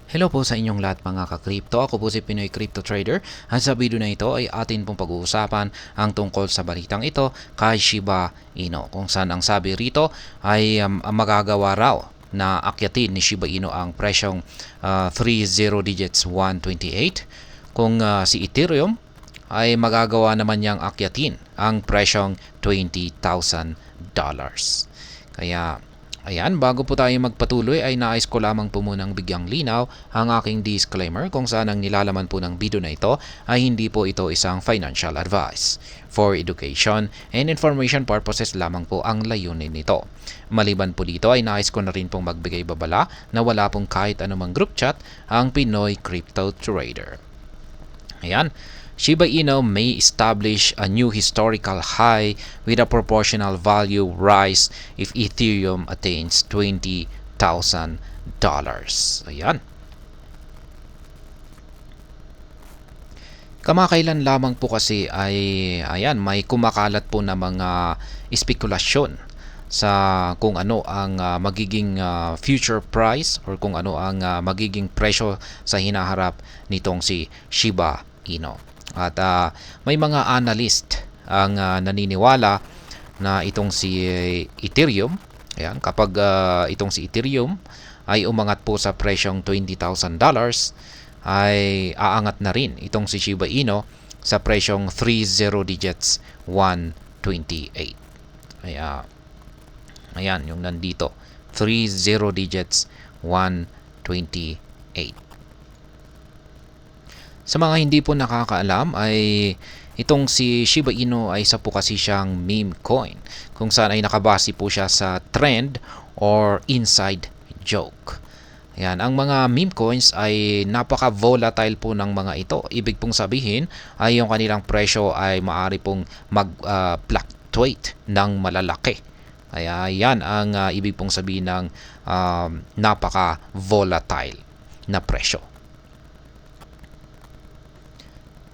Hello po sa inyong lahat mga ka-crypto. Ako po si Pinoy Crypto Trader at sa video na ito ay atin pong pag-uusapan ang tungkol sa balitang ito kay Shiba Inu, kung saan ang sabi rito ay magagawa raw na akyatin ni Shiba Inu ang presyong 30 digits 128 kung si Ethereum ay magagawa naman niyang akyatin ang presyong $20,000. Kaya ayan, bago po tayo magpatuloy ay nais ko lamang po munang bigyang linaw ang aking disclaimer kung saan ang nilalaman po ng video na ito ay hindi po ito isang financial advice. For education and information purposes lamang po ang layunin nito. Maliban po dito ay nais ko na rin pong magbigay babala na wala pong kahit anumang group chat ang Pinoy Crypto Trader. Ayan. Shiba Inu may establish a new historical high with a proportional value rise if Ethereum attains $20,000. Ayan. Kamakailan lamang po kasi ay ayan, may kumakalat po na mga espekulasyon sa kung ano ang magiging future price or kung ano ang magiging presyo sa hinaharap nitong si Shiba Inu. At may mga analyst ang naniniwala na itong si Ethereum, ayan, kapag itong si Ethereum ay umangat po sa presyong $20,000, ay aangat na rin itong si Shiba Inu sa presyong 30 digits 128. Ayan, yung nandito. 30 digits 128. Sa mga hindi po nakakaalam ay itong si Shiba Inu ay isa po kasi siyang meme coin kung saan ay nakabase po siya sa trend or inside joke. Yan, ang mga meme coins ay napaka-volatile po ng mga ito. Ibig pong sabihin ay yung kanilang presyo ay maaari pong mag-fluctuate ng malalaki. Kaya yan ang ibig pong sabihin ng napaka-volatile na presyo.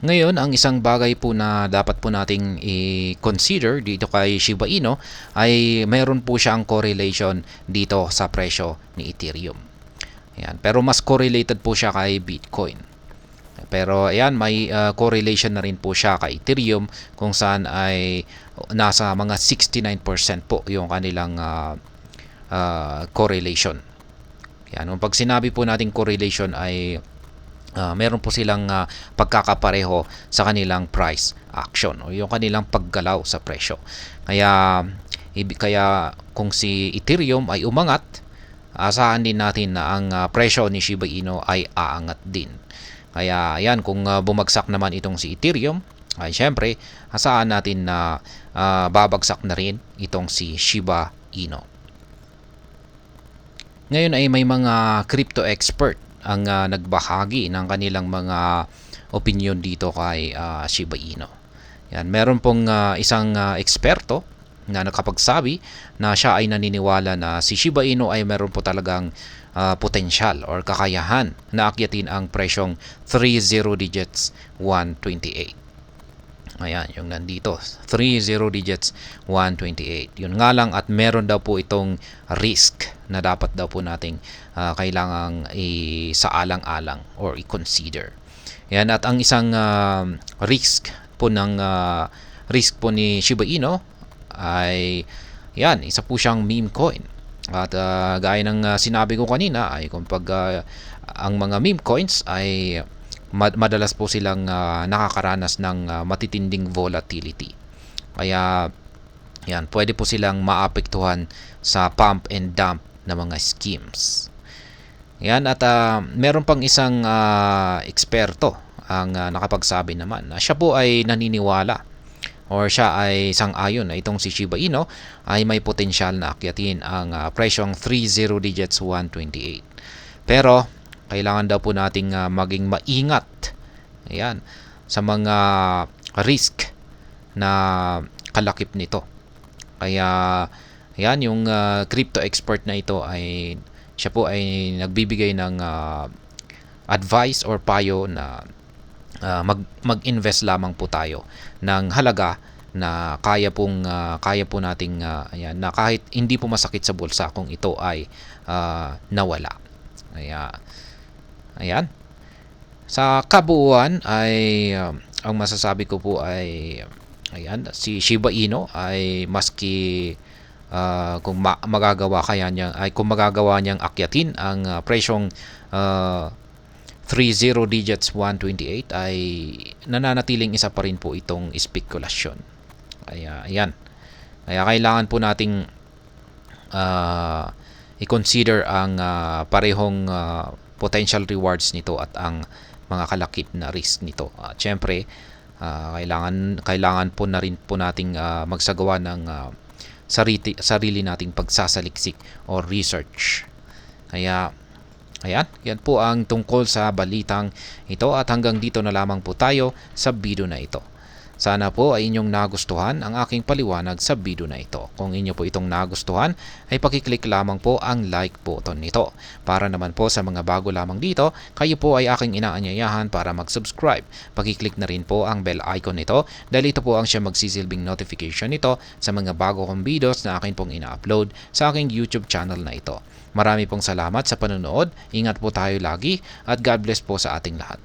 Ngayon, ang isang bagay po na dapat po nating i-consider dito kay Shiba Inu ay mayroon po siyang correlation dito sa presyo ni Ethereum. Ayan, pero mas correlated po siya kay Bitcoin. Pero ayan, may correlation na rin po siya kay Ethereum kung saan ay nasa mga 69% po yung kanilang correlation. Ayan, pag sinabi po natin correlation ay meron po silang pagkakapareho sa kanilang price action o yung kanilang paggalaw sa presyo. Kaya kung si Ethereum ay umangat, asahan din natin na ang presyo ni Shiba Inu ay aangat din. Kaya ayan, kung bumagsak naman itong si Ethereum, ay syempre asahan natin na babagsak na rin itong si Shiba Inu. Ngayon ay may mga crypto expert ang nagbahagi ng kanilang mga opinion dito kay Shiba Inu. Yan, meron pong isang eksperto na nakapagsabi na siya ay naniniwala na si Shiba Inu ay meron po talagang potensyal or kakayahan na akyatin ang presyong 30 digits 128. Ayan, yung nandito. 30 digits 128. Yun nga lang at meron daw po itong risk na dapat daw po nating kailangang isaalang-alang or i-consider. Ayan, at ang isang risk po ni Shiba Inu ay yan, isa po siyang meme coin. At gaya ng sinabi ko kanina ay kung ang mga meme coins ay madalas po silang nakakaranas ng matitinding volatility. Kaya yan, pwede po silang maapektuhan sa pump and dump na mga schemes. Yan, at meron pang isang eksperto ang nakapagsabi naman na siya po ay naniniwala or siya ay sang-ayon na itong si Shiba Inu ay may potensyal na akyatin ang presyong 30 digits 128. Pero kailangan daw po nating maging maingat, ayan, sa mga risk na kalakip nito. Kaya ayan, yung crypto expert na ito ay siya po ay nagbibigay ng advice or payo na mag-invest lamang po tayo ng halaga na kaya po nating ayan, na kahit hindi po masakit sa bulsa kung ito ay nawala. Kaya Ayan. Sa kabuuan ay ang masasabi ko po ay ayan, si Shiba Inu ay maski kung magagawa kaya niya ay kung magagawa niyang akyatin ang presyong 30 digits 128 ay nananatiling isa pa rin po itong spekulasyon. Ayan. Kaya kailangan po nating i-consider ang parehong potential rewards nito at ang mga kalakip na risk nito. At syempre, kailangan po na rin po nating magsagawa ng sarili nating pagsasaliksik o research. Kaya ayan, yan po ang tungkol sa balitang ito at hanggang dito na lamang po tayo sa video na ito. Sana po ay inyong nagustuhan ang aking paliwanag sa video na ito. Kung inyo po itong nagustuhan, ay pakiclick lamang po ang like button nito. Para naman po sa mga bago lamang dito, kayo po ay aking inaanyayahan para mag-subscribe. Pakiclick na rin po ang bell icon nito dahil ito po ang siya magsisilbing notification nito sa mga bago kong videos na akin pong ina-upload sa aking YouTube channel na ito. Marami pong salamat sa panonood, ingat po tayo lagi at God bless po sa ating lahat.